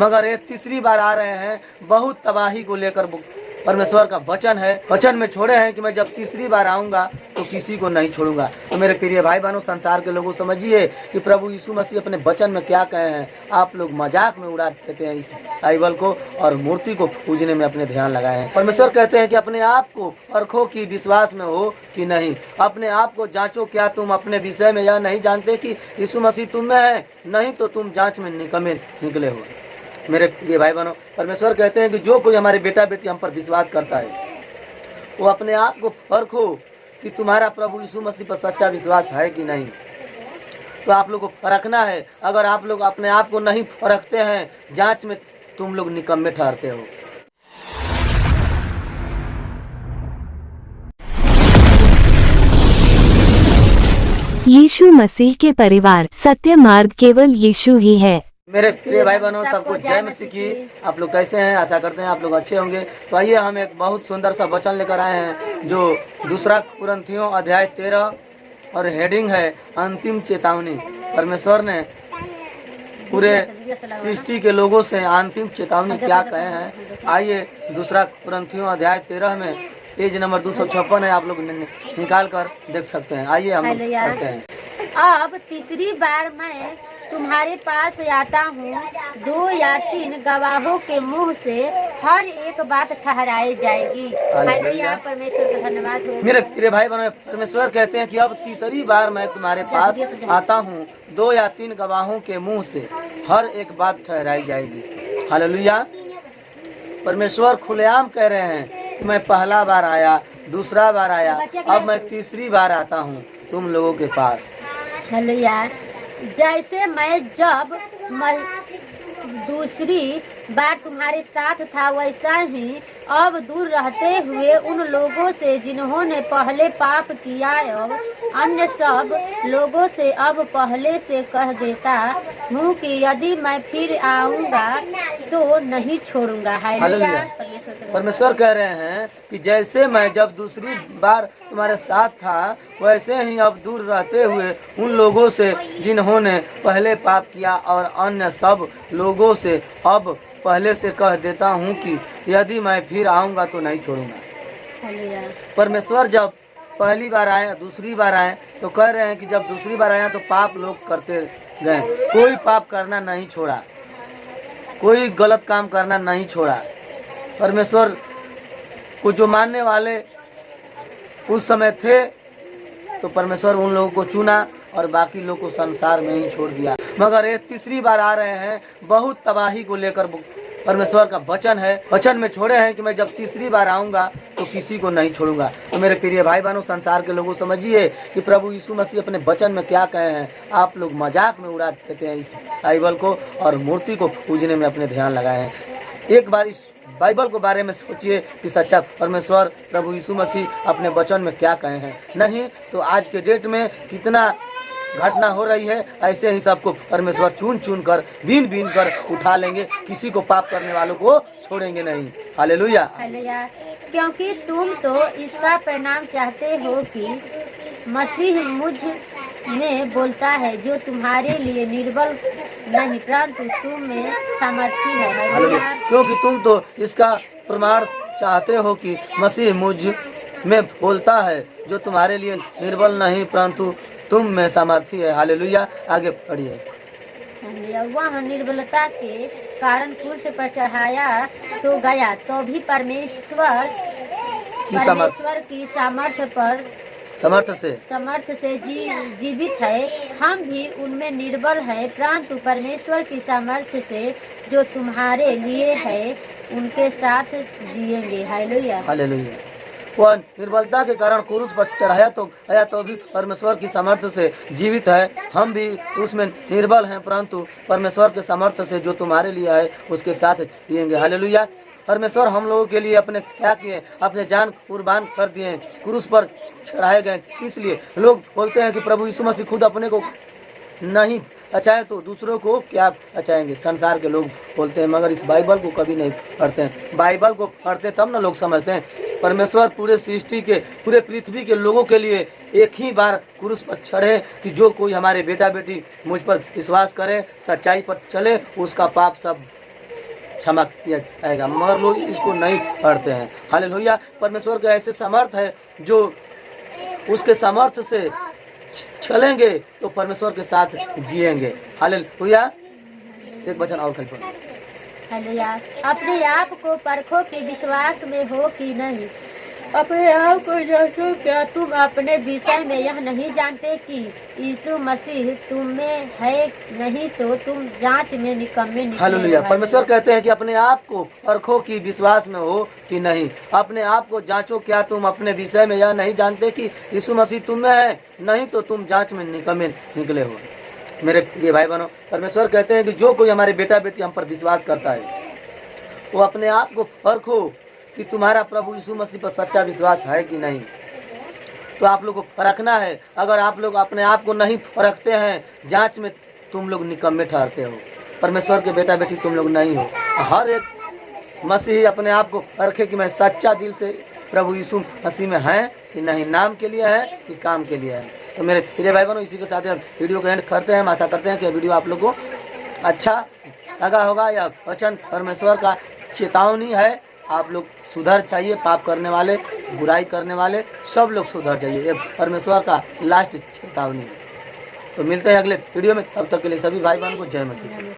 मगर ये तीसरी बार आ रहे हैं। बहुत तबाही को लेकर परमेश्वर का वचन है, वचन में छोड़े हैं कि मैं जब तीसरी बार आऊंगा तो किसी को नहीं छोड़ूंगा। तो मेरे प्रिय भाई बहनों, संसार के लोगों, समझिए कि प्रभु यीशु मसीह अपने वचन में क्या कहे हैं। आप लोग मजाक में उड़ा देते हैं इस बाइबल को और मूर्ति को पूजने में अपने ध्यान लगाए हैं। परमेश्वर कहते हैं कि अपने आप को परखो कि विश्वास में हो कि नहीं। अपने आप को जांचो, क्या तुम अपने विषय में यह नहीं जानते कि यीशु मसीह तुम में है? नहीं तो तुम जांच में निकम्मे निकले हो। मेरे प्रिय भाई बहनों, परमेश्वर कहते हैं कि जो कोई हमारे बेटा बेटी हम पर विश्वास करता है वो अपने आप को परखो कि तुम्हारा प्रभु यीशु मसीह पर सच्चा विश्वास है कि नहीं। तो आप लोग को परखना है। अगर आप लोग अपने आप को नहीं परखते हैं, जांच में तुम लोग निकम्मे ठहरते हो। यीशु मसीह के परिवार, सत्य मार्ग केवल यीशु ही है। मेरे प्रिय भाई बहनों, सबको जय मसीह की। आप लोग कैसे हैं? आशा करते हैं आप लोग अच्छे होंगे। तो आइए हम एक बहुत सुंदर सा वचन लेकर आए हैं जो दूसरा कुरिन्थियों अध्याय 13 और हेडिंग है अंतिम चेतावनी। परमेश्वर ने पूरे सृष्टि के लोगों से अंतिम चेतावनी क्या कहे हैं। आइए दूसरा कुरिन्थियों अध्याय 13 में पेज नंबर 256 है, आप लोग निकाल कर देख सकते हैं। आइए हम करते हैं। अब तीसरी बार मैं तुम्हारे पास आता हूँ, 2 या 3 गवाहों के मुंह से हर एक बात ठहराई जाएगी। हालेलुया, परमेश्वर का धन्यवाद हो। मेरे प्रिय भाई बहनों, परमेश्वर कहते हैं कि अब तीसरी बार मैं तुम्हारे पास आता हूँ, 2 या 3 गवाहों के मुंह से हर एक बात ठहराई जाएगी। हालेलुया, परमेश्वर खुलेआम कह रहे हैं कि मैं पहला बार आया, दूसरा बार आया, अब मैं तीसरी बार आता हूँ तुम लोगों के पास। हालेलुया, जैसे मैं जब दूसरी बार तुम्हारे साथ था, वैसा ही अब दूर रहते हुए उन लोगों से जिन्होंने पहले पाप किया और अन्य सब लोगों से अब पहले से कह देता हूँ कि यदि मैं फिर आऊँगा तो नहीं छोड़ूंगा। हालेलुया, परमेश्वर कह रहे हैं कि जैसे मैं जब दूसरी बार तुम्हारे साथ था, वैसे ही अब दूर रहते हुए उन लोगों से जिन्होंने पहले पाप किया और अन्य सब लोगों से अब पहले से कह देता हूँ कि यदि मैं फिर आऊँगा तो नहीं छोड़ूंगा। परमेश्वर जब पहली बार आए, दूसरी बार आए, तो कह रहे हैं कि जब दूसरी बार आया तो पाप लोग करते गए, कोई पाप करना नहीं छोड़ा, कोई गलत काम करना नहीं छोड़ा। परमेश्वर को जो मानने वाले उस समय थे, तो परमेश्वर उन लोगों को चुना और बाकी लोग को संसार में ही छोड़ दिया। मगर ये तीसरी बार आ रहे हैं। बहुत तबाही को लेकर परमेश्वर का वचन है, वचन में छोड़े हैं कि मैं जब तीसरी बार आऊँगा तो किसी को नहीं छोड़ूंगा। तो मेरे प्रिय भाई बहनों, संसार के लोगों, समझिए कि प्रभु यीशु मसीह अपने वचन में क्या कहे हैं। आप लोग मजाक में उड़ा देते हैं इस बाइबल को और मूर्ति को पूजने में अपने ध्यान लगाए हैं। एक बार इस बाइबल के बारे में सोचिए कि सच्चा परमेश्वर प्रभु यीशु मसीह अपने वचन में क्या कहे हैं। नहीं तो आज के डेट में कितना घटना हो रही है, ऐसे ही सबको परमेश्वर चुन चुन कर, बीन बीन कर उठा लेंगे, किसी को पाप करने वालों को छोड़ेंगे नहीं। हालेलुया, हालेलुया, क्योंकि तुम तो इसका परिणाम चाहते हो कि मसीह मुझ में बोलता है, जो तुम्हारे लिए निर्बल नहीं परंतु तुम में सामर्थी है। हालेलुया, क्योंकि तुम तो इसका प्रमाण चाहते हो कि मसीह मुझ में बोलता है, जो तुम्हारे लिए निर्बल नहीं परंतु तुम में सामर्थी है। हालेलुया, आगे पढ़िए। वह निर्बलता के कारण क्रूस पर चढ़ाया तो गया, तो भी परमेश्वर की समर्थ से जीवित है। हम भी उनमें निर्बल है परंतु परमेश्वर की सामर्थ्य से जो तुम्हारे लिए है उनके साथ जिएंगे। हालेलुया, हालेलुया, वह निर्बलता के कारण क्रूस पर चढ़ाया तो गया, तो भी परमेश्वर की सामर्थ्य से जीवित है। हम भी उसमें निर्बल हैं परंतु परमेश्वर के सामर्थ्य से जो तुम्हारे लिए है उसके साथ जिएंगे। हालेलुया, परमेश्वर हम लोगों के लिए अपने क्या किए, अपने जान कुर्बान कर दिए, क्रूस पर चढ़ाए गए। इसलिए लोग बोलते हैं कि प्रभु यीशु मसीह खुद अपने को नहीं बचाए तो दूसरों को क्या बचाएंगे, संसार के लोग बोलते हैं। मगर इस बाइबल को कभी नहीं पढ़ते हैं। बाइबल को पढ़ते तब ना लोग समझते हैं। परमेश्वर पूरे सृष्टि के, पूरे पृथ्वी के लोगों के लिए एक ही बार क्रूस पर चढ़े कि जो कोई हमारे बेटा बेटी मुझ पर विश्वास करे, सच्चाई पर चले, उसका पाप सब क्षमा किया जाएगा, मगर लोग इसको नहीं पढ़ते हैं। हालेलुया। परमेश्वर का ऐसे समर्थ है जो उसके सामर्थ्य से चलेंगे तो परमेश्वर के साथ जिएंगे। हालेलुया। एक वचन और कल पढ़ो। हालेलुया। अपने आप को परखो कि विश्वास में हो कि नहीं। अपने आप को जांचो, क्या तुम अपने विषय में यह नहीं जानते कि यीशु मसीह तुम में है, नहीं तो तुम जांच में निकम्मे निकले। हालेलुया। परमेश्वर कहते हैं कि अपने आप को परखो कि विश्वास में हो कि नहीं। अपने आप को जांचो, क्या तुम अपने विषय में यह नहीं जानते कि यीशु मसीह तुम में है, नहीं तो तुम जांच में निकम्मे निकले हो। मेरे प्रिय भाई बहनों, परमेश्वर कहते हैं कि जो कोई हमारे बेटा बेटी हम पर विश्वास करता है वो अपने आप को परखो कि तुम्हारा प्रभु यीशु मसीह पर सच्चा विश्वास है कि नहीं। तो आप लोग को परखना है। अगर आप लोग अपने आप को नहीं परखते हैं, जांच में तुम लोग निकम्मे ठहरते हो, परमेश्वर के बेटा बेटी तुम लोग नहीं हो। हर एक मसीही अपने आप को परखे कि मैं सच्चा दिल से प्रभु यीशु मसीह में है कि नहीं, नाम के लिए है कि काम के लिए है। तो मेरे प्रिय भाई बहनों, इसी के साथ हम वीडियो को एंड करते हैं। हम आशा करते हैं कि वीडियो आप लोग को अच्छा लगा होगा। यह वचन परमेश्वर का चेतावनी है। आप लोग सुधर चाहिए, पाप करने वाले, बुराई करने वाले सब लोग सुधर चाहिए। ये परमेश्वर का लास्ट चेतावनी है। तो मिलते हैं अगले वीडियो में, तब तक के लिए सभी भाई बहन को जय मसीह।